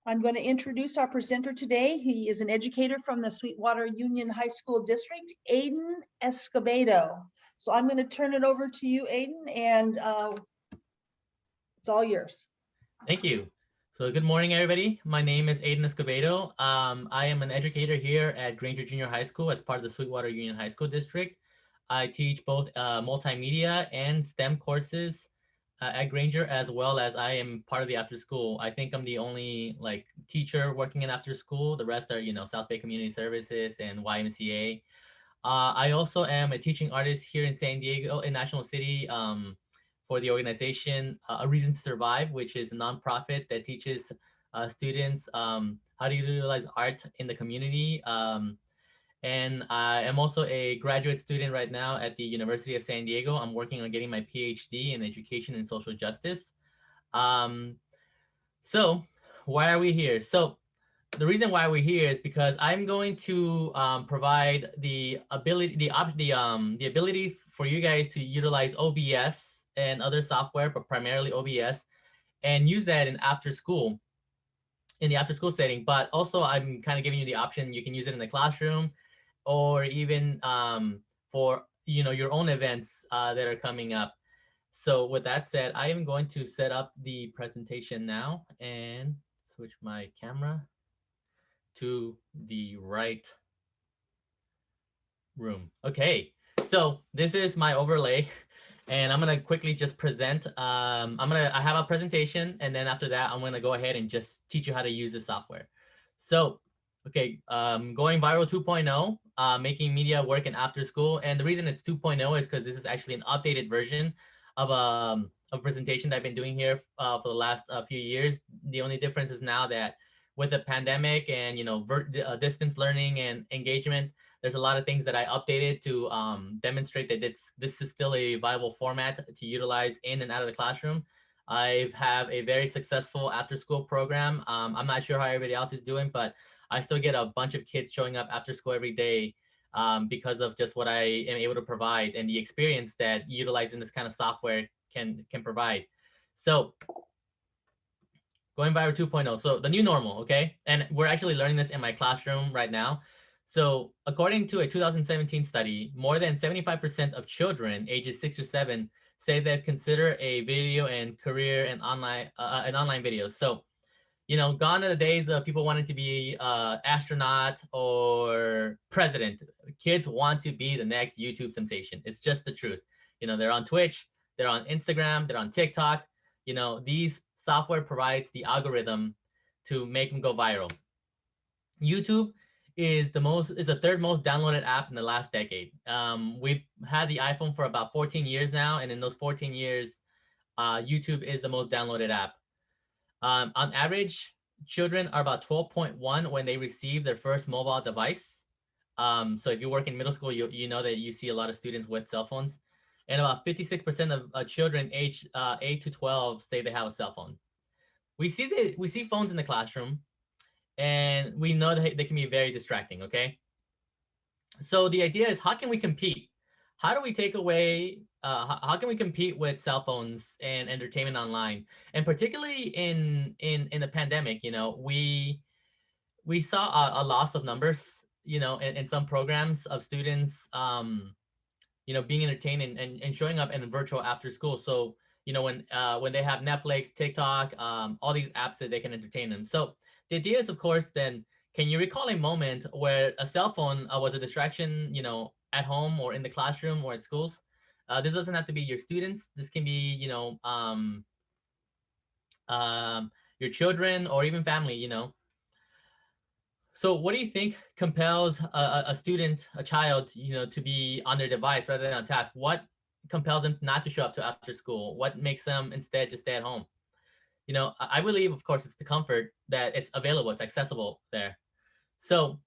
I'm going to introduce our presenter today. He is an educator from the Sweetwater Union High School District, Aiden Escobedo. So I'm going to turn it over to you, Aiden, and it's all yours. Thank you. So good morning, everybody. My name is Aiden Escobedo. I am an educator here at Granger Junior High School as part of the Sweetwater Union High School District. I teach both multimedia and STEM courses at Granger, as well as I am part of the after school. I think I'm the only teacher working in after school. The rest are, South Bay Community Services and YMCA. I also am a teaching artist here in San Diego, in National City, for the organization A Reason to Survive, which is a nonprofit that teaches students how to utilize art in the community. And I am also a graduate student right now at the University of San Diego. I'm working on getting my PhD in education and social justice. So why are we here? So the reason why we're here is because I'm going to provide the ability for you guys to utilize OBS and other software, but primarily OBS, and use that in the after school setting. But also, I'm kind of giving you the option. You can use it in the classroom, or even for your own events that are coming up. So with that said, I am going to set up the presentation now and switch my camera to the right room. Okay, so this is my overlay, and I'm gonna quickly just present. I have a presentation, and then after that, I'm gonna go ahead and just teach you how to use the software. So, okay, going viral 2.0, making media work in after school, and the reason it's 2.0 is because this is actually an updated version of a presentation that I've been doing here for the last few years. The only difference is now that with the pandemic and distance learning and engagement, there's a lot of things that I updated to demonstrate that this is still a viable format to utilize in and out of the classroom. I have a very successful after school program. I'm not sure how everybody else is doing, but I still get a bunch of kids showing up after school every day because of just what I am able to provide and the experience that utilizing this kind of software can provide. So going viral 2.0. So the new normal, okay? And we're actually learning this in my classroom right now. So according to a 2017 study, more than 75% of children ages 6 or 7 say they consider a video and career in online videos. So, gone are the days of people wanting to be astronaut or president. Kids want to be the next YouTube sensation. It's just the truth. They're on Twitch, they're on Instagram, they're on TikTok. These software provides the algorithm to make them go viral. YouTube is the third most downloaded app in the last decade. We've had the iPhone for about 14 years now, and in those 14 years, YouTube is the most downloaded app. On average, children are about 12.1 when they receive their first mobile device. So if you work in middle school, you know that you see a lot of students with cell phones, and about 56% of children aged 8 to 12 say they have a cell phone. We see phones in the classroom, and we know that they can be very distracting. Okay, so the idea is, how can we compete? How do we take away? How can we compete with cell phones and entertainment online? And particularly in the pandemic, we saw a loss of numbers, in some programs of students, being entertained and showing up in virtual after school. So, when they have Netflix, TikTok, all these apps that they can entertain them. So the idea is, of course, then, can you recall a moment where a cell phone was a distraction, at home or in the classroom or at schools? This doesn't have to be your students. This can be, your children or even family. So what do you think compels a student, a child, to be on their device rather than on task? What compels them not to show up to after school? What makes them instead just stay at home? I believe, of course, it's the comfort that it's available, it's accessible there. So,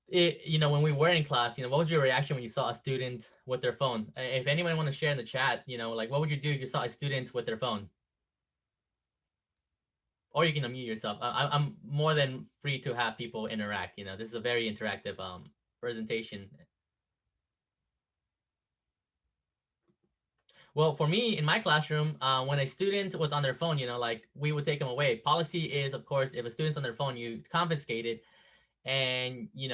when we were in class, what was your reaction when you saw a student with their phone? If anyone want to share in the chat, what would you do if you saw a student with their phone? Or you can unmute yourself. I'm more than free to have people interact. This is a very interactive presentation. Well, for me in my classroom, when a student was on their phone, like we would take them away. Policy is, of course, if a student's on their phone, you confiscate it and you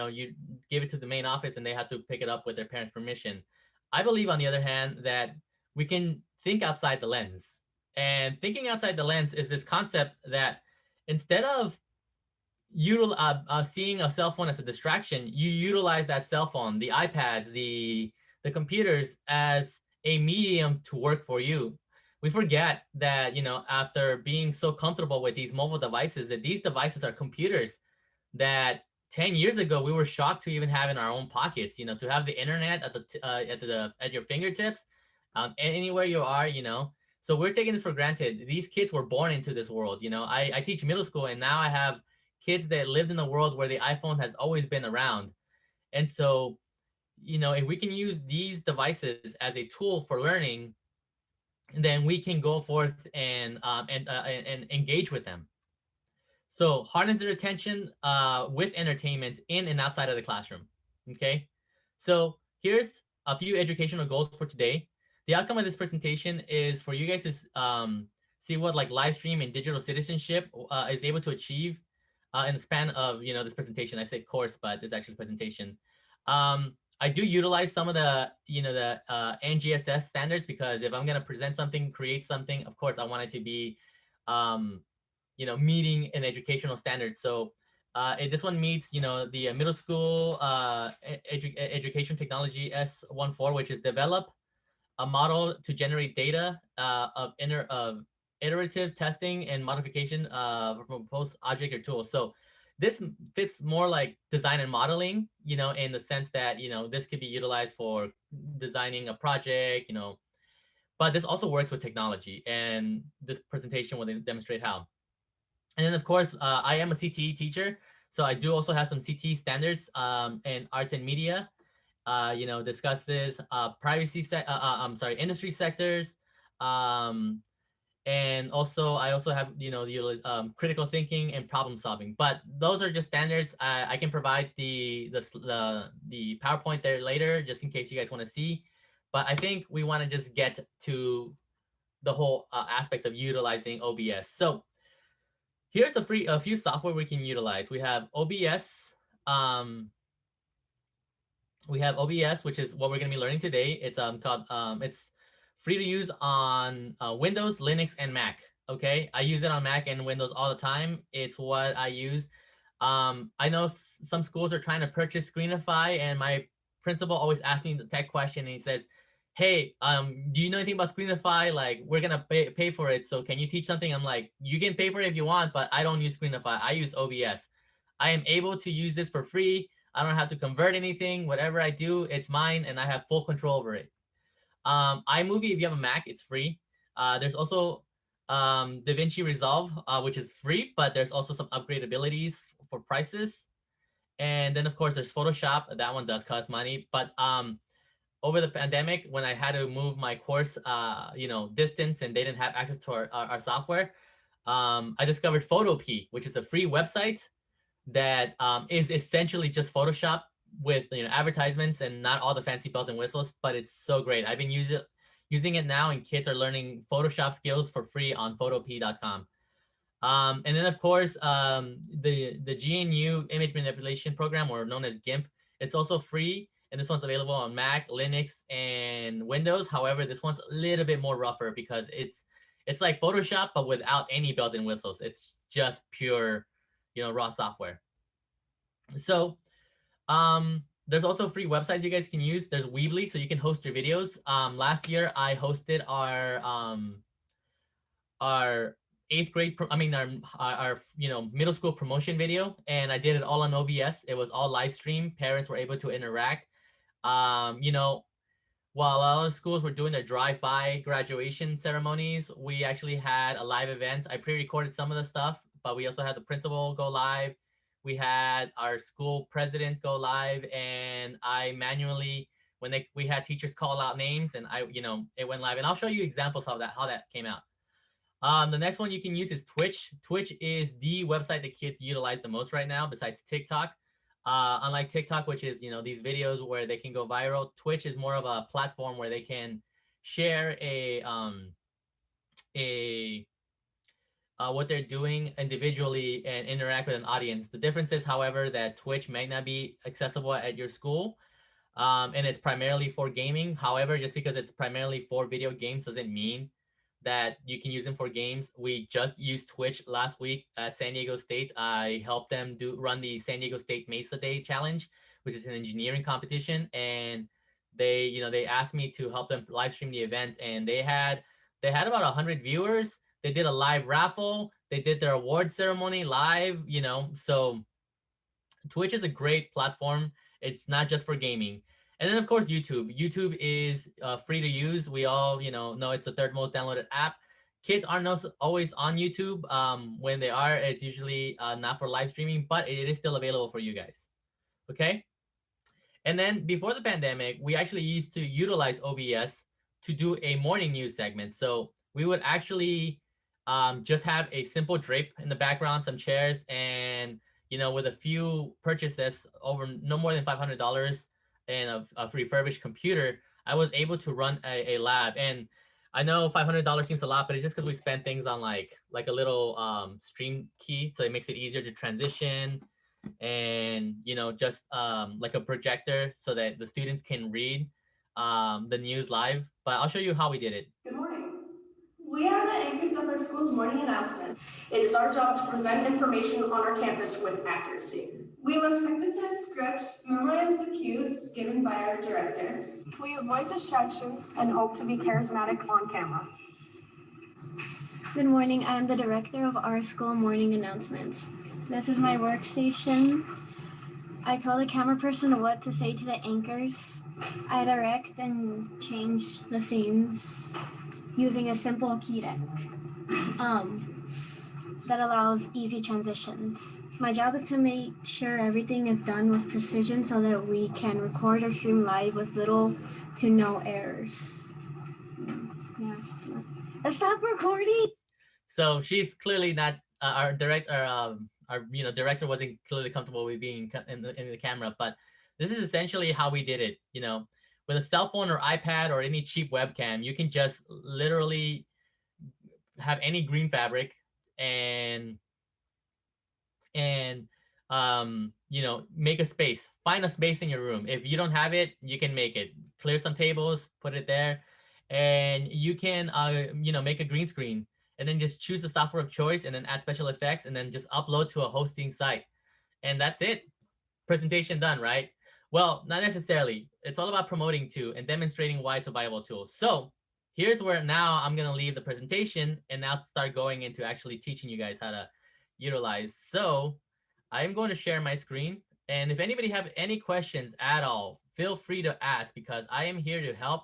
give it to the main office and they have to pick it up with their parents' permission. I believe, on the other hand, that we can think outside the lens. And thinking outside the lens is this concept that instead of seeing a cell phone as a distraction, you utilize that cell phone, the iPads, the computers as a medium to work for you. We forget that, after being so comfortable with these mobile devices, that these devices are computers that 10 years ago we were shocked to even have in our own pockets, to have the internet at your fingertips, anywhere you are. So we're taking this for granted. These kids were born into this world. I teach middle school, and now I have kids that lived in a world where the iPhone has always been around. And so, if we can use these devices as a tool for learning, then we can go forth and engage with them. So harness their attention with entertainment in and outside of the classroom. Okay. So here's a few educational goals for today. The outcome of this presentation is for you guys to see what like live stream and digital citizenship is able to achieve in the span of this presentation. I say course, but it's actually a presentation. I do utilize some of the NGSS standards, because if I'm gonna present something, create something, of course I want it to be meeting an educational standards. So this one meets, the middle school education technology S14, which is develop a model to generate data of iterative testing and modification from a proposed object or tool. So this fits more like design and modeling, in the sense that, this could be utilized for designing a project, but this also works with technology, and this presentation will demonstrate how. And then, of course, I am a CTE teacher, so I do also have some CTE standards in arts and media. Discusses industry sectors, and also I also have critical thinking and problem solving. But those are just standards. I can provide the PowerPoint there later, just in case you guys want to see. But I think we want to just get to the whole aspect of utilizing OBS. So here's a few software we can utilize. We have OBS. Which is what we're going to be learning today. It's called it's free to use on Windows, Linux, and Mac. Okay, I use it on Mac and Windows all the time. It's what I use. I know some schools are trying to purchase Screenify, and my principal always asks me the tech question, and he says, "Hey, do you know anything about Screenify? Like, we're gonna pay for it, so can you teach something?" I'm like, "You can pay for it if you want, but I don't use Screenify. I use OBS. I am able to use this for free. I don't have to convert anything. Whatever I do, it's mine, and I have full control over it." iMovie, if you have a Mac, it's free. There's also DaVinci Resolve, which is free, but there's also some upgradabilities for prices. And then, of course, there's Photoshop. That one does cost money. But over the pandemic, when I had to move my course, distance, and they didn't have access to our software, I discovered Photopea, which is a free website that is essentially just Photoshop with advertisements and not all the fancy bells and whistles, but it's so great. I've been using it now, and kids are learning Photoshop skills for free on photopea.com. And then, of course, the GNU image manipulation program, or known as GIMP, it's also free, and this one's available on Mac, Linux, and Windows. However, this one's a little bit more rougher because it's like Photoshop, but without any bells and whistles. It's just pure, raw software. So there's also free websites you guys can use. There's Weebly, so you can host your videos. Last year I hosted our eighth grade, our middle school promotion video, and I did it all on OBS. It was all live stream. Parents were able to interact. While a lot of schools were doing their drive-by graduation ceremonies, we actually had a live event. I pre-recorded some of the stuff, but we also had the principal go live. We had our school president go live, and I manually, when we had teachers call out names, and it went live. And I'll show you examples of how that came out. The next one you can use is Twitch. Twitch is the website that kids utilize the most right now, besides TikTok. Unlike TikTok, which is these videos where they can go viral, Twitch is more of a platform where they can share a what they're doing individually and interact with an audience. The difference is, however, that Twitch might not be accessible at your school, and it's primarily for gaming. However, just because it's primarily for video games doesn't mean that you can use them for games. We just used Twitch last week at San Diego State. I helped them run the San Diego State Mesa Day Challenge, which is an engineering competition, and they asked me to help them live stream the event, and they had about 100 viewers. They did a live raffle. They did their award ceremony live. So Twitch is a great platform. It's not just for gaming. And then of course YouTube. YouTube is free to use. We all know it's the third most downloaded app. Kids aren't always on YouTube. When they are, it's usually not for live streaming, but it is still available for you guys. Okay. And then before the pandemic, we actually used to utilize OBS to do a morning news segment. So we would actually just have a simple drape in the background, some chairs, and with a few purchases over no more than $500 and a refurbished computer, I was able to run a lab. And I know $500 seems a lot, but it's just because we spend things on like a little stream key, so it makes it easier to transition, and just like a projector so that the students can read the news live. But I'll show you how we did it. Good morning. We are the anchors of our school's morning announcement. It is our job to present information on our campus with accuracy. We must practice scripts, memorize the cues given by our director. We avoid distractions and hope to be charismatic on camera. Good morning. I am the director of our school morning announcements. This is my workstation. I tell the camera person what to say to the anchors. I direct and change the scenes using a simple key deck that allows easy transitions. My job is to make sure everything is done with precision so that we can record or stream live with little to no errors. Yeah. Stop recording. So she's clearly not our director. Our director wasn't clearly comfortable with being in the camera, but this is essentially how we did it. With a cell phone or iPad or any cheap webcam, you can just literally have any green fabric and make a space. Find a space in your room. If you don't have it, you can make it. Clear some tables, put it there, and you can make a green screen, and then just choose the software of choice, and then add special effects, and then just upload to a hosting site, and that's it. Presentation done, right? Well, not necessarily. It's all about promoting too and demonstrating why it's a viable tool. So here's where now I'm going to leave the presentation and now start going into actually teaching you guys how to utilize. So I'm going to share my screen. And if anybody have any questions at all, feel free to ask, because I am here to help.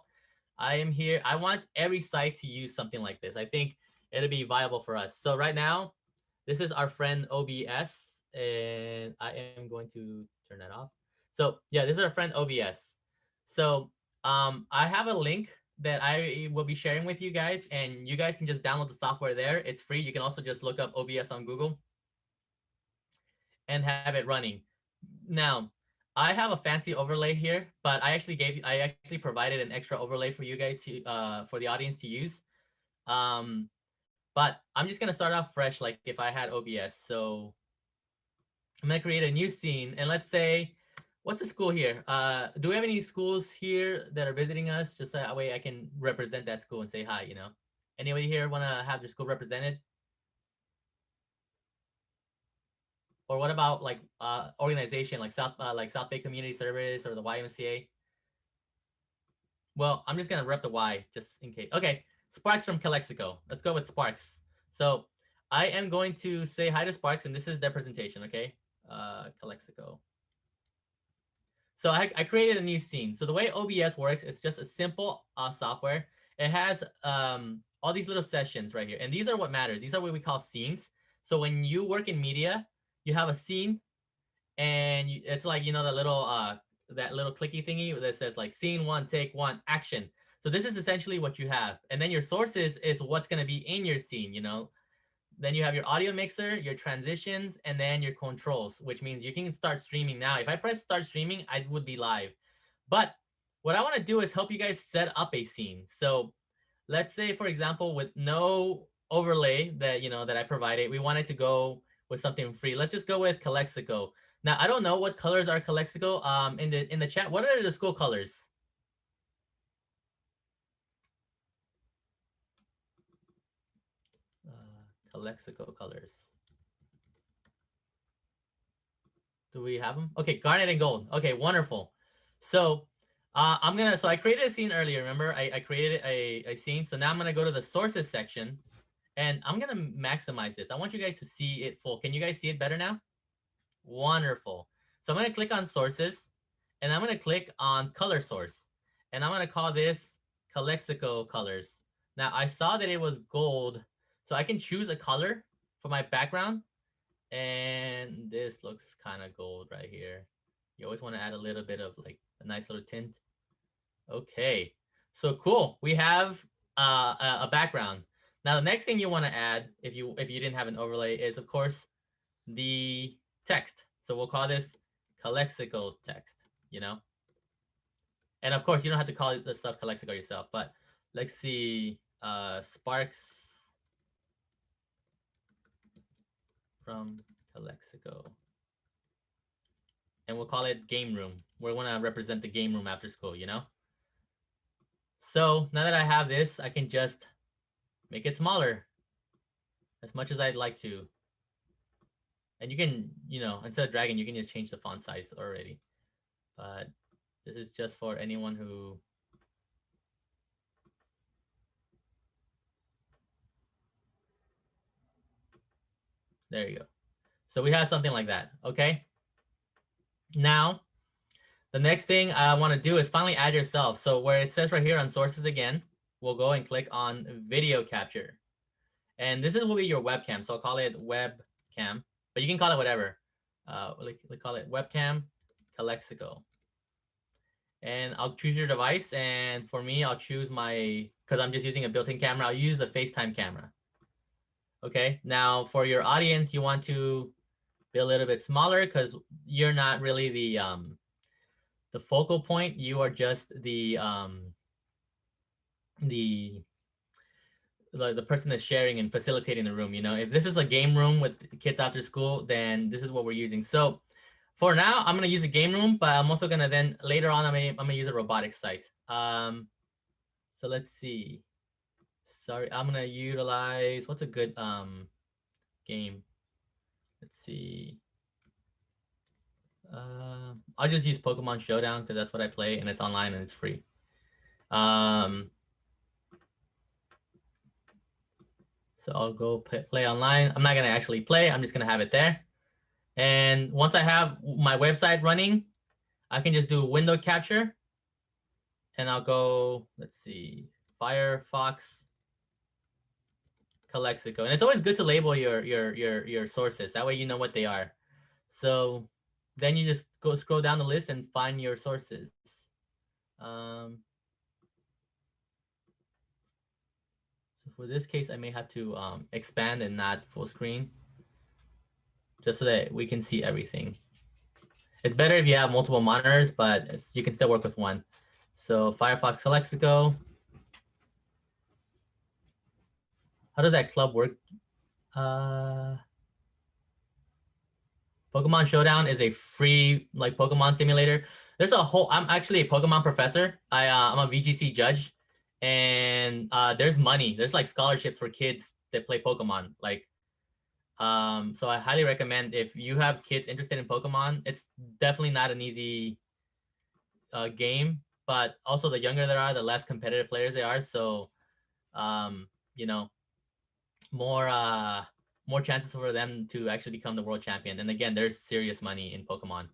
I am here. I want every site to use something like this. I think it'll be viable for us. So right now, this is our friend OBS, and I am going to turn that off. So yeah, this is our friend OBS. So I have a link that I will be sharing with you guys, and you guys can just download the software there. It's free. You can also just look up OBS on Google and have it running. Now, I have a fancy overlay here, but I actually provided an extra overlay for you guys to for the audience to use. But I'm just gonna start off fresh, like if I had OBS. So I'm gonna create a new scene, and let's say, what's a school here? Do we have any schools here that are visiting us? Just that way I can represent that school and say hi. Anybody here want to have their school represented? Or what about like organization like South Bay Community Service or the YMCA? Well, I'm just gonna rep the Y just in case. Okay, Sparks from Calexico. Let's go with Sparks. So I am going to say hi to Sparks, and this is their presentation. Okay, Calexico. So I created a new scene. So the way OBS works, it's just a simple software. It has all these little sessions right here, and these are what matters. These are what we call scenes. So when you work in media, you have a scene, and it's like that little clicky thingy that says like scene 1, take 1, action. So this is essentially what you have, and then your sources is what's going to be in your scene. Then you have your audio mixer, your transitions, and then your controls, which means you can start streaming now. If I press start streaming, I would be live. But what I want to do is help you guys set up a scene. So let's say, for example, with no overlay that, that I provided, we wanted to go with something free. Let's just go with Calexico. Now, I don't know what colors are Calexico. In the chat, what are the school colors? Calexico colors. Do we have them? Okay, garnet and gold. Okay, wonderful. So so I created a scene earlier. Remember, I created a scene. So now I'm gonna go to the sources section and I'm gonna maximize this. I want you guys to see it full. Can you guys see it better now? Wonderful. So I'm gonna click on sources and I'm gonna click on color source. And I'm gonna call this Calexico colors. Now I saw that it was gold, so I can choose a color for my background. And this looks kind of gold right here. You always want to add a little bit of like a nice little tint. Okay, so cool. We have a background. Now the next thing you want to add, if you didn't have an overlay, is of course the text. So we'll call this Calexico text. And of course you don't have to call the stuff Calexico yourself. But let's see, Sparks from Calexico. And we'll call it game room. We want to represent the game room after school, So now that I have this, I can just make it smaller as much as I'd like to. And you can, instead of dragging, you can just change the font size already. But this is just for anyone who there you go. So we have something like that, okay? Now, the next thing I want to do is finally add yourself. So where it says right here on sources again, we'll go and click on video capture. And this will be your webcam. So I'll call it webcam, but you can call it whatever. We call it webcam Calexico. And I'll choose your device. And for me, I'll choose because I'm just using a built-in camera, I'll use the FaceTime camera. Okay, now for your audience, you want to be a little bit smaller because you're not really the focal point. You are just the person that's sharing and facilitating the room. If this is a game room with kids after school, then this is what we're using. So for now, I'm gonna use a game room, but I'm also gonna then later on I'm gonna use a robotics site. So let's see. Sorry, I'm gonna utilize what's a good game. Let's see. I'll just use Pokemon Showdown because that's what I play and it's online and it's free. So I'll go play online. I'm not gonna actually play. I'm just gonna have it there. And once I have my website running, I can just do window capture. And I'll go, let's see, Firefox Calexico. And it's always good to label your sources. That way you know what they are. So then you just go scroll down the list and find your sources. So for this case, I may have to expand and not full screen, just so that we can see everything. It's better if you have multiple monitors, but you can still work with one. So Firefox Calexico. How does that club work? Pokemon Showdown is a free Pokemon simulator. There's a whole. I'm actually a Pokemon professor. I'm a VGC judge, and there's money. There's scholarships for kids that play Pokemon. So I highly recommend if you have kids interested in Pokemon. It's definitely not an easy game, but also the younger they are, the less competitive players they are. So, more chances for them to actually become the world champion. And again, there's serious money in Pokemon.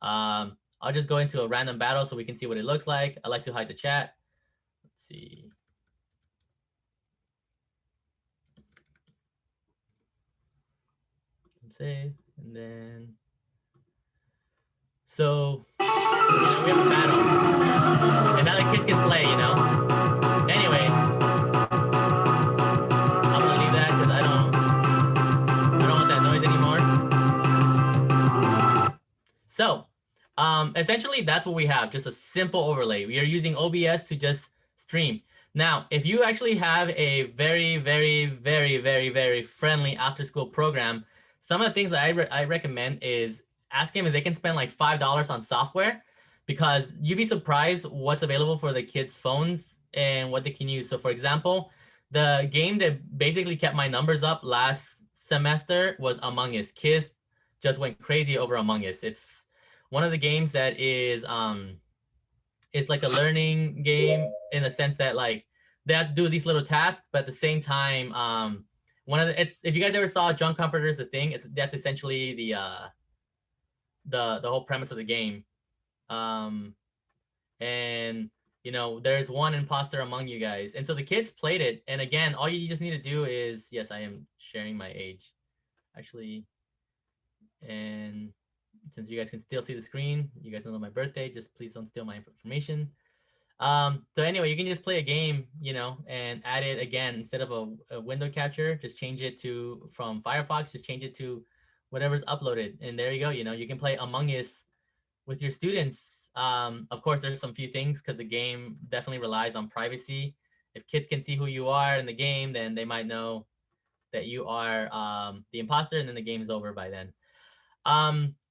I'll just go into a random battle so we can see what it looks like. I like to hide the chat. Let's see. Save, and then so we have a battle, and now the kids can play. Anyway, I'm gonna leave that because I don't want that noise anymore. So Essentially, that's what we have, just a simple overlay. We are using OBS to just stream. Now, if you actually have a very, very, very, very, very friendly after-school program, some of the things that I recommend is ask them if they can spend like $5 on software, because you'd be surprised what's available for the kids' phones and what they can use. So, for example, the game that basically kept my numbers up last semester was Among Us. Kids just went crazy over Among Us. It's one of the games that is it's like a learning game in the sense that like they have to do these little tasks, but at the same time, one of the, it's, if you guys ever saw John Carpenter's The Thing, it's, that's essentially the whole premise of the game. And you know, there's one imposter among you guys, and so the kids played it. And again, all you just need to do is, yes, I am sharing my age, actually, and since you guys can still see the screen, you guys know my birthday, just please don't steal my information. So anyway, you can just play a game, you know, and add it again, instead of a window capture, just change it to, from Firefox, just change it to whatever's uploaded. And there you go, you know, you can play Among Us with your students. Of course, there's some few things because the game definitely relies on privacy. If kids can see who you are in the game, then they might know that you are the imposter, and then the game is over by then.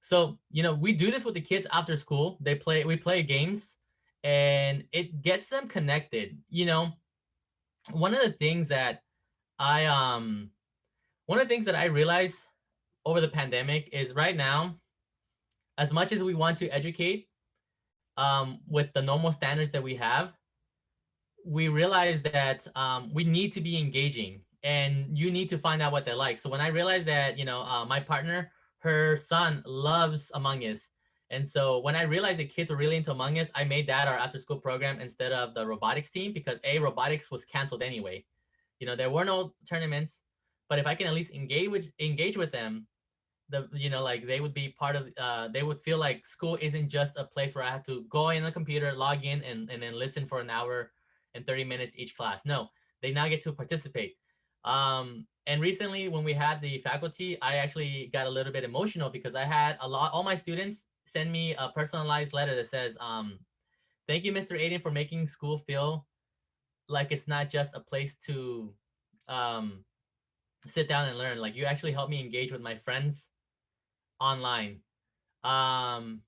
So, you know, we do this with the kids after school. We play games, and it gets them connected. You know, one of the things that I realized over the pandemic is right now, as much as we want to educate with the normal standards that we have, we realize that we need to be engaging, and you need to find out what they like. So when I realized that, you know, my partner, her son loves Among Us. And so when I realized that kids were really into Among Us, I made that our after school program instead of the robotics team, because robotics was canceled anyway. You know, there were no tournaments, but if I can at least engage with them, you know, like they would be part of, they would feel like school isn't just a place where I have to go in the computer, log in, and then listen for an hour and 30 minutes each class. No, they now get to participate. And recently when we had the faculty, I actually got a little bit emotional because I had all my students send me a personalized letter that says, thank you, Mr. Aiden, for making school feel like it's not just a place to sit down and learn. Like, you actually helped me engage with my friends online. Um,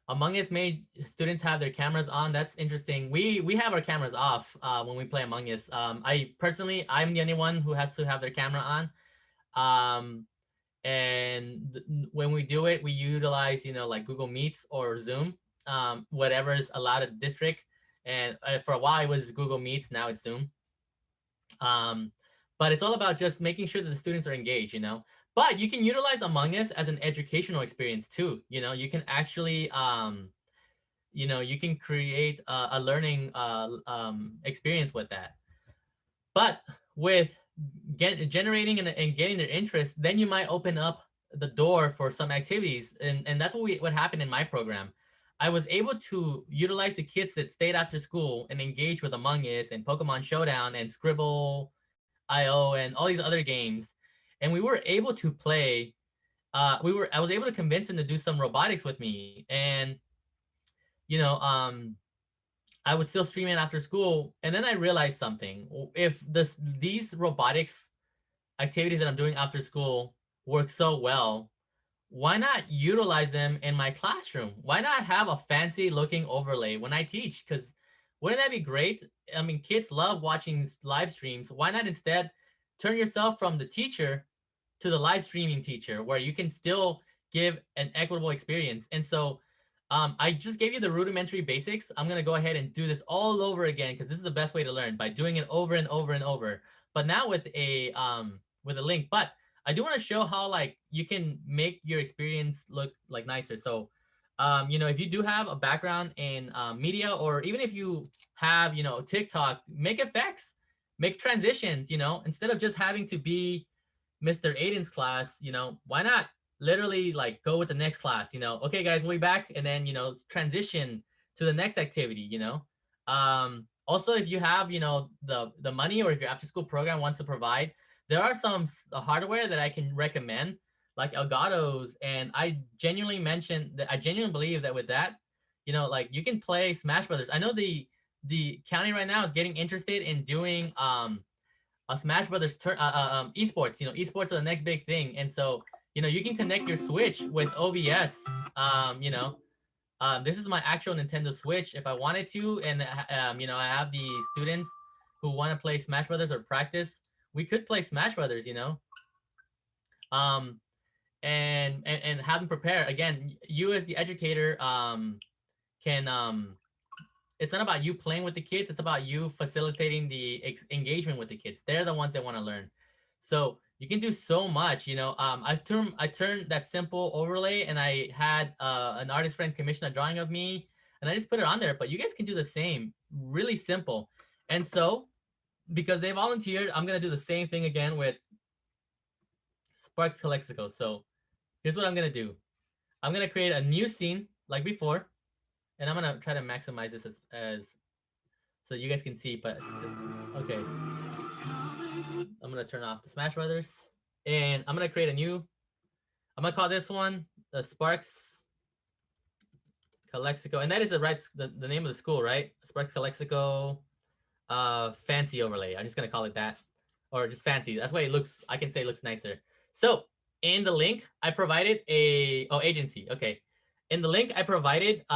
Among Us made students have their cameras on. That's interesting. We have our cameras off when we play Among Us. I'm the only one who has to have their camera on. And when we do it, we utilize, you know, like Google Meets or Zoom, whatever is allowed at the district. And for a while it was Google Meets, now it's Zoom. But it's all about just making sure that the students are engaged, you know. But you can utilize Among Us as an educational experience too. You know, you can actually, you know, you can create a learning experience with that. But with generating and getting their interest, then you might open up the door for some activities. And that's what happened in my program. I was able to utilize the kids that stayed after school and engage with Among Us and Pokemon Showdown and Scribble.io and all these other games. And we were able to play, I was able to convince them to do some robotics with me. And, you know, I would still stream it after school. And then I realized something. If these robotics activities that I'm doing after school work so well, why not utilize them in my classroom? Why not have a fancy looking overlay when I teach? Because wouldn't that be great? I mean, kids love watching live streams. Why not instead turn yourself from the teacher to the live streaming teacher, where you can still give an equitable experience? And so I just gave you the rudimentary basics. I'm going to go ahead and do this all over again, because this is the best way to learn, by doing it over and over and over. But now with a link. But I do want to show how, like, you can make your experience look like nicer. So, you know, if you do have a background in media, or even if you have, you know, TikTok, make effects, make transitions, you know, instead of just having to be Mr. Aiden's class, you know, why not literally like go with the next class, you know, okay guys, we'll be back, and then, you know, transition to the next activity, you know. Also, if you have, you know, the money, or if your after school program wants to provide, there are some hardware that I can recommend. like Elgato's. And I genuinely believe that with that, you know, like you can play Smash Brothers. I know the county right now is getting interested in doing a Smash Brothers esports. You know, esports are the next big thing, and so you know you can connect your Switch with OBS. You know, this is my actual Nintendo Switch if I wanted to, and you know I have the students who want to play Smash Brothers or practice. We could play Smash Brothers, you know, um, and have them prepare. Again, you as the educator can it's not about you playing with the kids. It's about you facilitating the engagement with the kids. They're the ones that want to learn. So you can do so much, you know. I turned that simple overlay, and I had an artist friend commission a drawing of me, and I just put it on there. But you guys can do the same, really simple. And so, because they volunteered, I'm gonna do the same thing again with Sparks Calexico. So here's what I'm gonna do. I'm gonna create a new scene like before, and I'm gonna try to maximize this as so you guys can see. But okay, I'm gonna turn off the Smash Brothers, and I'm gonna create a new. I'm gonna call this one the Sparks Calexico, and that is the name of the school, right? Sparks Calexico, fancy overlay. I'm just gonna call it that, or just fancy. That's why it looks. I can say it looks nicer. So in the link I provided agency. Okay, in the link I provided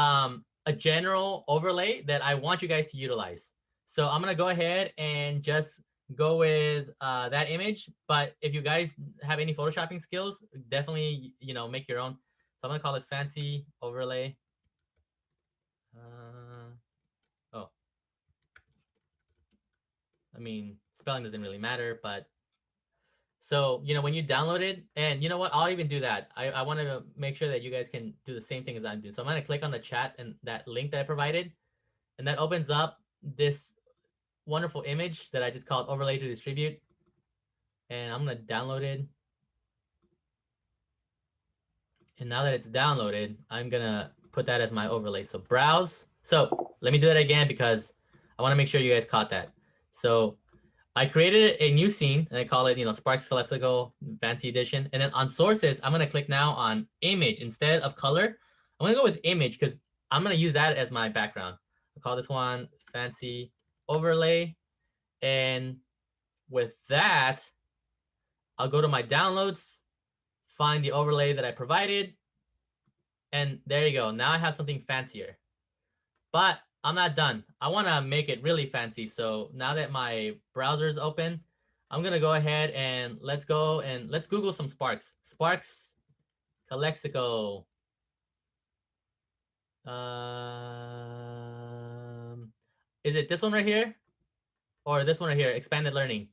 a general overlay that I want you guys to utilize. So I'm gonna go ahead and just go with that image. But if you guys have any photoshopping skills, definitely, you know, make your own. So I'm gonna call this fancy overlay. Oh, I mean, spelling doesn't really matter, but so, you know, when you download it, and you know what, I'll even do that. I want to make sure that you guys can do the same thing as I'm doing. So I'm going to click on the chat and that link that I provided, and that opens up this wonderful image that I just called overlay to distribute. And I'm going to download it. And now that it's downloaded, I'm going to put that as my overlay. So browse. So let me do that again because I want to make sure you guys caught that. So I created a new scene and I call it, you know, Sparks Celestial Fancy Edition. And then on sources, I'm going to click now on image instead of color. I'm going to go with image because I'm going to use that as my background. I'll call this one Fancy Overlay. And with that, I'll go to my downloads, find the overlay that I provided. And there you go. Now I have something fancier. But I'm not done. I want to make it really fancy. So now that my browser is open, I'm going to go ahead and let's Google some Sparks. Sparks Calexico. Is it this one right here? Or this one right here, expanded learning?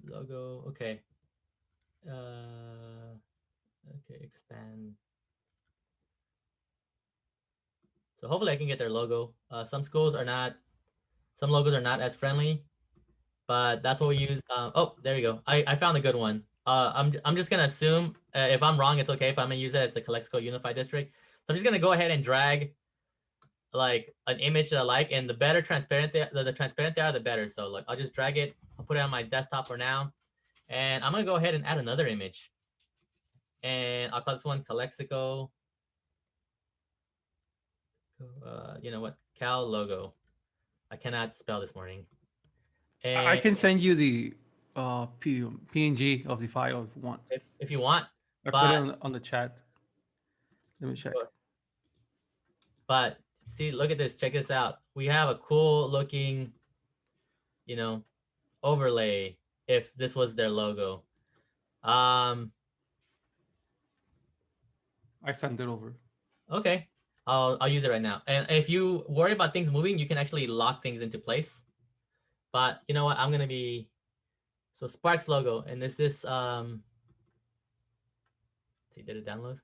Logo, okay. Okay, expand. So hopefully I can get their logo. Some logos are not as friendly, but that's what we use. Oh, there you go. I found a good one. I'm just gonna assume if I'm wrong, it's okay, but I'm gonna use it as the Calexico Unified District. So I'm just gonna go ahead and drag like an image that I like, and the better transparent the transparent they are, the better. So like I'll just drag it. I'll put it on my desktop for now, and I'm gonna go ahead and add another image, and I'll call this one Calexico. You know what? Cal logo. I cannot spell this morning. And I can send you the PNG of the file if you want. If you want. I put it on the chat. Let me check. But see, look at this. Check this out. We have a cool looking, you know, overlay if this was their logo. I sent it over. Okay. I'll use it right now. And if you worry about things moving, you can actually lock things into place. But you know what? I'm gonna be so Sparks logo, and this is see, did it download?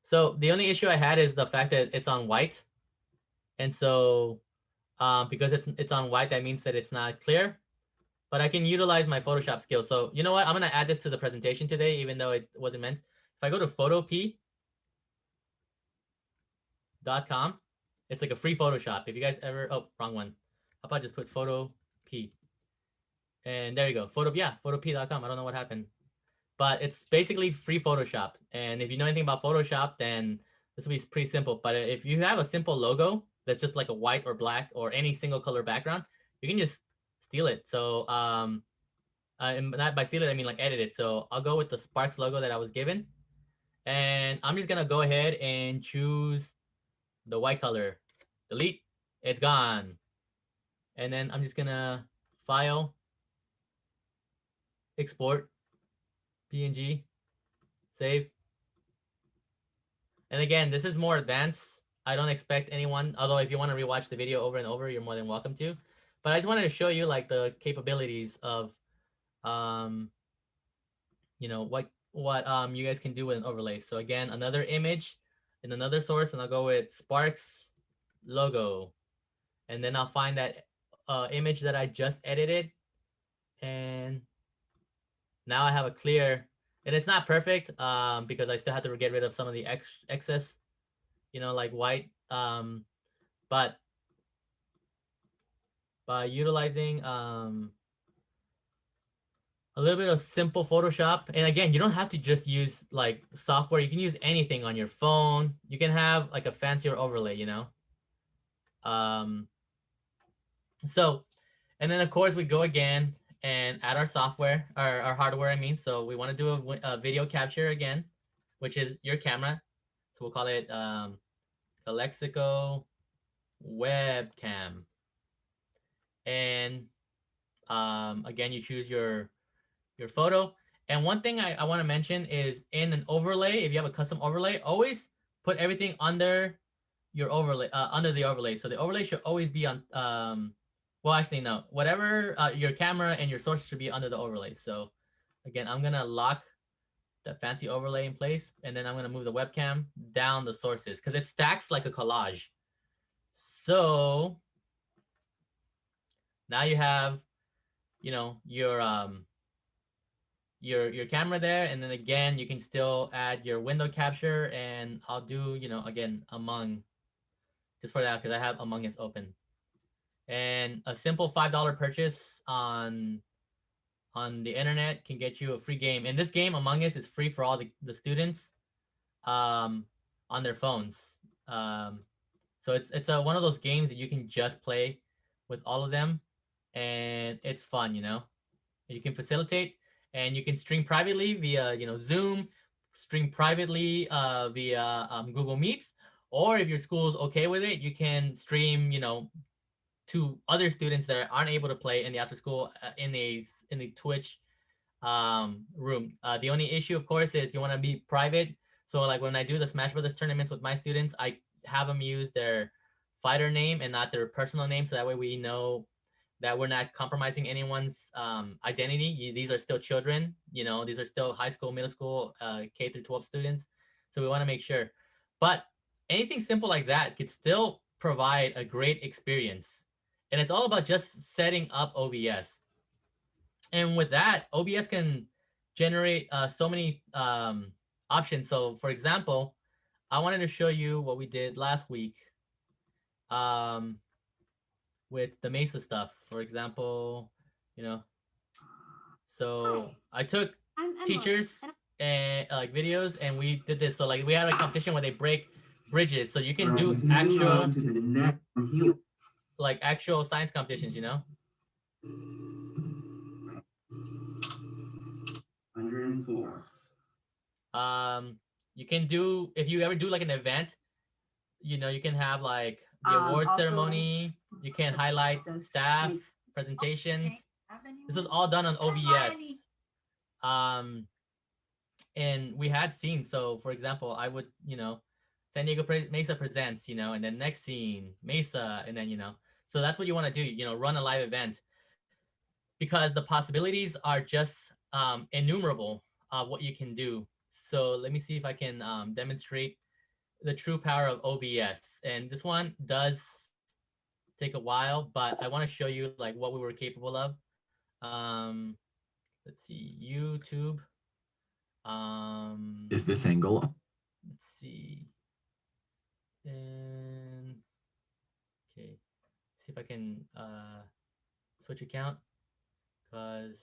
So the only issue I had is the fact that it's on white, and so because it's on white, that means that it's not clear. But I can utilize my Photoshop skills. So you know what? I'm gonna add this to the presentation today, even though it wasn't meant. If I go to photop.com, it's like a free Photoshop. If you guys ever, oh, wrong one. How about just put photo P? And there you go. Photop.com. I don't know what happened. But it's basically free Photoshop. And if you know anything about Photoshop, then this will be pretty simple. But if you have a simple logo that's just like a white or black or any single color background, you can just steal it. So and not by steal it, I mean like edit it. So I'll go with the Sparks logo that I was given. And I'm just gonna go ahead and choose the white color. Delete. It's gone. And then I'm just gonna file, export, PNG, save. And again, this is more advanced. I don't expect anyone, although if you want to rewatch the video over and over, you're more than welcome to. But I just wanted to show you like the capabilities of, you know, what you guys can do with an overlay. So again, another image in another source, and I'll go with Sparks logo, and then I'll find that image that I just edited, and now I have a clear. And it's not perfect because I still have to get rid of some of the excess, you know, like white. But by utilizing a little bit of simple Photoshop, and again, you don't have to just use like software. You can use anything on your phone. You can have like a fancier overlay, you know. So, and then of course we go again and add our software, our hardware, I mean. So we want to do a video capture again, which is your camera. So we'll call it Alexico webcam. And again, you choose your photo. And one thing I want to mention is in an overlay, if you have a custom overlay, always put everything under your overlay, under the overlay. So the overlay should always be on, well, actually, no, whatever your camera and your source should be under the overlay. So again, I'm going to lock the fancy overlay in place, and then I'm going to move the webcam down the sources because it stacks like a collage. So now you have, you know, your camera there, and then again you can still add your window capture, and I'll do, you know, again Among, just for that because I have Among Us open. And a simple $5 purchase on the internet can get you a free game. And this game Among Us is free for all the students on their phones. So it's one of those games that you can just play with all of them, and it's fun, you know. You can facilitate, and you can stream privately via, you know, Zoom, stream privately via Google Meets, or if your school is okay with it, you can stream, you know, to other students that aren't able to play in the after school in the Twitch room. The only issue, of course, is you want to be private. So like when I do the Smash Brothers tournaments with my students, I have them use their fighter name and not their personal name, so that way we know that we're not compromising anyone's identity. These are still children, you know, these are still high school, middle school, K through 12 students. So we want to make sure. But anything simple like that could still provide a great experience. And it's all about just setting up OBS. And with that, OBS can generate so many options. So for example, I wanted to show you what we did last week. With the Mesa stuff, for example, you know. So I took teachers and like videos, and we did this. So like we had a competition where they break bridges, so you can do actual like actual science competitions, you know. 104. You can do, if you ever do like an event, you know, you can have like the award ceremony. You can highlight staff presentations. This was all done on OBS. And we had scenes. So for example, I would, you know, San Diego Mesa presents, you know, and then next scene, Mesa, and then, you know, so that's what you want to do, you know, run a live event, because the possibilities are just innumerable of what you can do. So let me see if I can demonstrate the true power of OBS. And this one does take a while, but I want to show you like what we were capable of. Let's see, YouTube. Is this angle? Let's see. And okay, see see if I can switch account because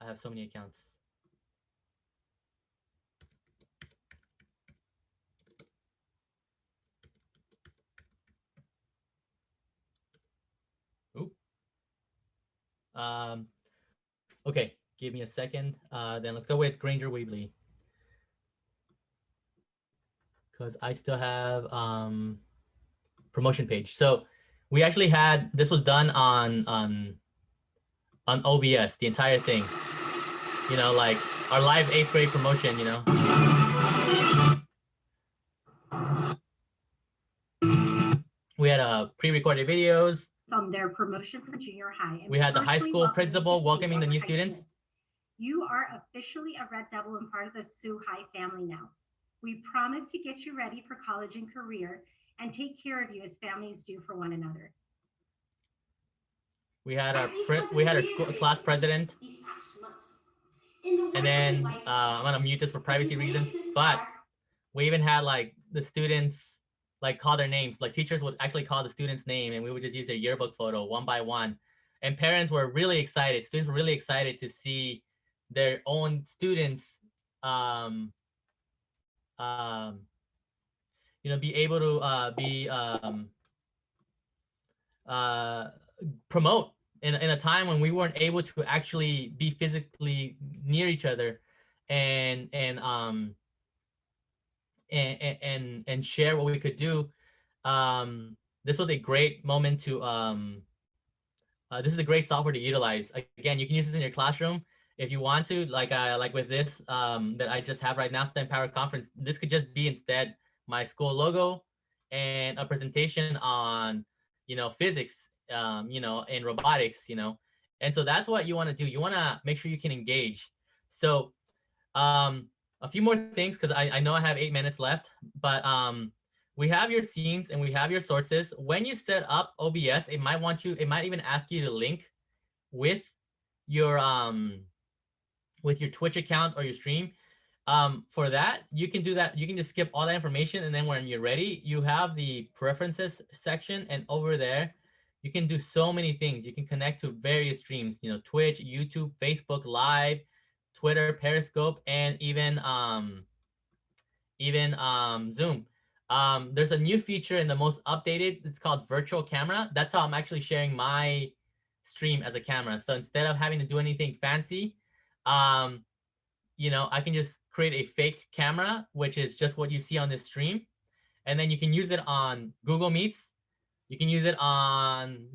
I have so many accounts. Oop. Okay, give me a second. Then let's go with Granger Weebly. Because I still have promotion page. So we actually had, this was done on OBS, the entire thing. You know, like our live 8th grade promotion, you know. We had pre-recorded videos. On their promotion for junior high. And we had the high personally school welcome you to principal welcoming the Sweetwater new High students. School. You are officially a Red Devil and part of the Sioux High family now. We promise to get you ready for college and career and take care of you as families do for one another. We had our school class president. These past 2 months. And then I'm gonna mute this for privacy reasons, but we even had like the students like call their names. Like teachers would actually call the student's name and we would just use their yearbook photo one by one. And parents were really excited. Students were really excited to see their own students you know, be able to promote in a time when we weren't able to actually be physically near each other and share what we could do. This was a great moment to this is a great software to utilize. Again, you can use this in your classroom if you want to, like with this that I just have right now, STEAMpower Conference. This could just be instead my school logo and a presentation on, you know, physics, you know, and robotics, you know. And so that's what you want to do. You want to make sure you can engage. So a few more things, because I know I have 8 minutes left, but we have your scenes and we have your sources. When you set up OBS, it might even ask you to link with your Twitch account or your stream. For that, you can do that. You can just skip all that information, and then when you're ready, you have the preferences section, and over there, you can do so many things. You can connect to various streams, you know, Twitch, YouTube, Facebook Live, Twitter, Periscope, and even Zoom. There's a new feature in the most updated. It's called virtual camera. That's how I'm actually sharing my stream as a camera. So instead of having to do anything fancy, you know, I can just create a fake camera, which is just what you see on this stream. And then you can use it on Google Meets. You can use it on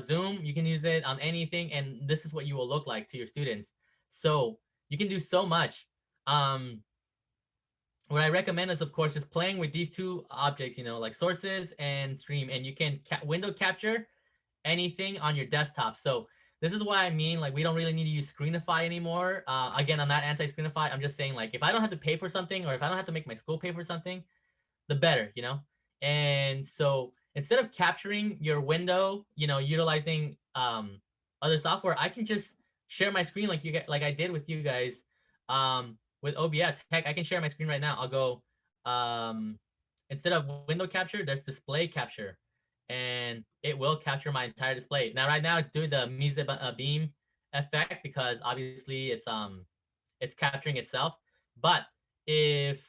Zoom. You can use it on anything. And this is what you will look like to your students. So you can do so much. What I recommend is, of course, just playing with these two objects, you know, like sources and stream. And you can window capture anything on your desktop. So this is what I mean, like we don't really need to use Screenify anymore. Again, I'm not anti-Screenify. I'm just saying, like, if I don't have to pay for something, or if I don't have to make my school pay for something, the better, you know? And so instead of capturing your window, you know, utilizing other software, I can just share my screen like I did with you guys with OBS. Heck, I can share my screen right now. I'll go, instead of window capture, there's display capture. And it will capture my entire display. Now, right now, it's doing the mise beam effect because obviously it's capturing itself. But if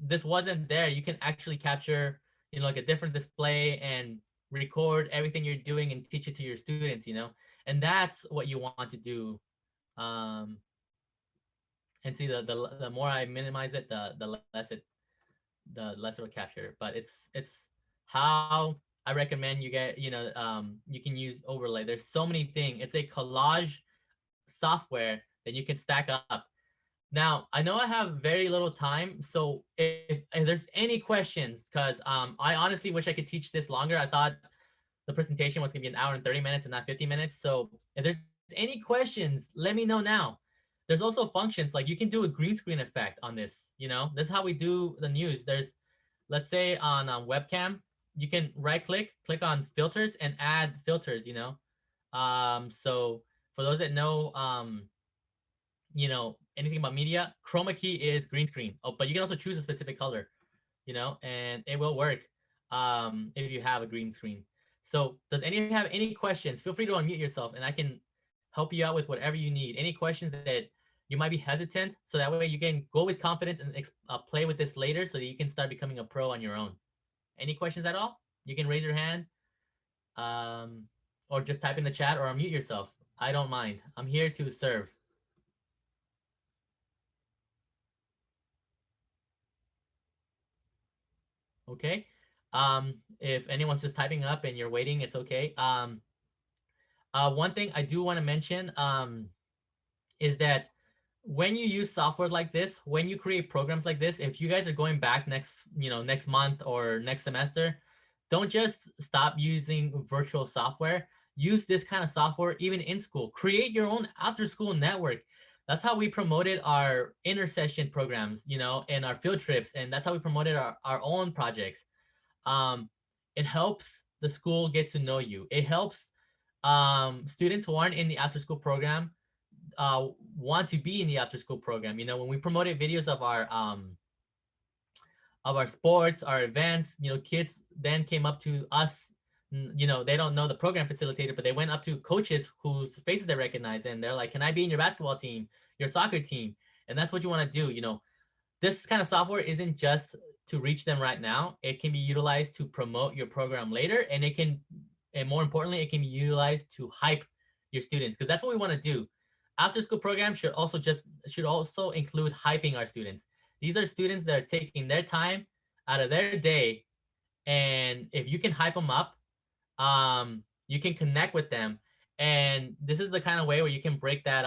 this wasn't there, you can actually capture, you know, like a different display and record everything you're doing and teach it to your students, you know. And that's what you want to do. And see, the more I minimize it, the less it'll capture. But it's how I recommend you get, you know, you can use overlay. There's so many things. It's a collage software that you can stack up. Now, I know I have very little time, so if there's any questions, because I honestly wish I could teach this longer. I thought the presentation was gonna be an hour and 30 minutes and not 50 minutes. So if there's any questions, let me know now. There's also functions, like you can do a green screen effect on this, you know. This is how we do the news. There's, let's say on webcam, you can right click on filters and add filters, you know. So for those that know, you know, anything about media, chroma key is green screen. Oh, but you can also choose a specific color, you know, and it will work if you have a green screen. So does anyone have any questions? Feel free to unmute yourself and I can help you out with whatever you need. Any questions that you might be hesitant, so that way you can go with confidence and play with this later so that you can start becoming a pro on your own. Any questions at all? You can raise your hand or just type in the chat or unmute yourself. I don't mind. I'm here to serve. Okay. If anyone's just typing up and you're waiting, it's okay. One thing I do want to mention is that when you use software like this, when you create programs like this, if you guys are going back next month or next semester, don't just stop using virtual software. Use this kind of software even in school. Create your own after school network. That's how we promoted our intersession programs, and our field trips. And that's how we promoted our own projects. It helps the school get to know you. It helps students who aren't in the after school program want to be in the after school program. When we promoted videos of our sports, our events, kids then came up to us. They don't know the program facilitator, but they went up to coaches whose faces they recognize, and they're like, "Can I be in your basketball team, your soccer team?" And that's what you want to do. This kind of software isn't just to reach them right now. It can be utilized to promote your program later, and more importantly, it can be utilized to hype your students, because that's what we want to do. After school programs should also include hyping our students. These are students that are taking their time out of their day, and if you can hype them up, you can connect with them, and this is the kind of way where you can break that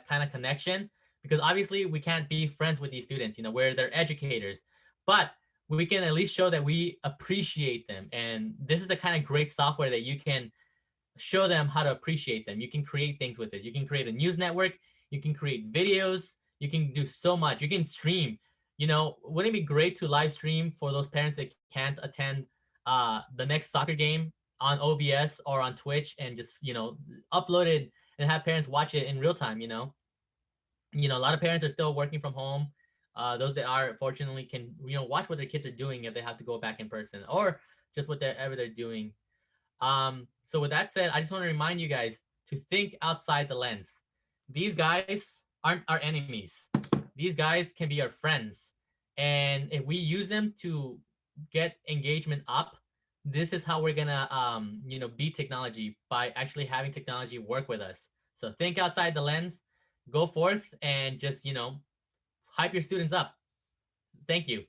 kind of connection, because obviously we can't be friends with these students, where they're educators, but we can at least show that we appreciate them, and this is the kind of great software that you can show them how to appreciate them. You can create things with this. You can create a news network. You can create videos. You can do so much. You can stream. Wouldn't it be great to live stream for those parents that can't attend the next soccer game on OBS or on Twitch, and just upload it and have parents watch it in real time? A lot of parents are still working from home. Those that are, fortunately, can watch what their kids are doing if they have to go back in person, or just whatever they're doing. So with that said, I just want to remind you guys to think outside the lens. These guys aren't our enemies. These guys can be our friends. And if we use them to get engagement up, this is how we're gonna beat technology, by actually having technology work with us. So think outside the lens, go forth, and just hype your students up. Thank you.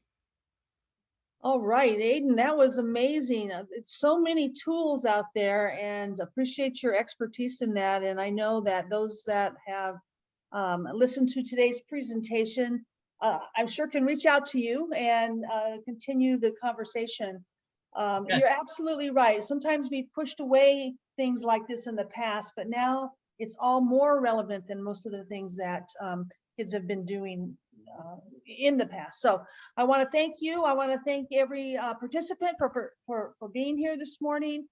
All right, Aiden, that was amazing. It's so many tools out there, and appreciate your expertise in that. And I know that those that have listened to today's presentation, I'm sure can reach out to you and continue the conversation. Yes. You're absolutely right. Sometimes we've pushed away things like this in the past, but now it's all more relevant than most of the things that kids have been doing in the past. So I want to thank you. I want to thank every participant for being here this morning.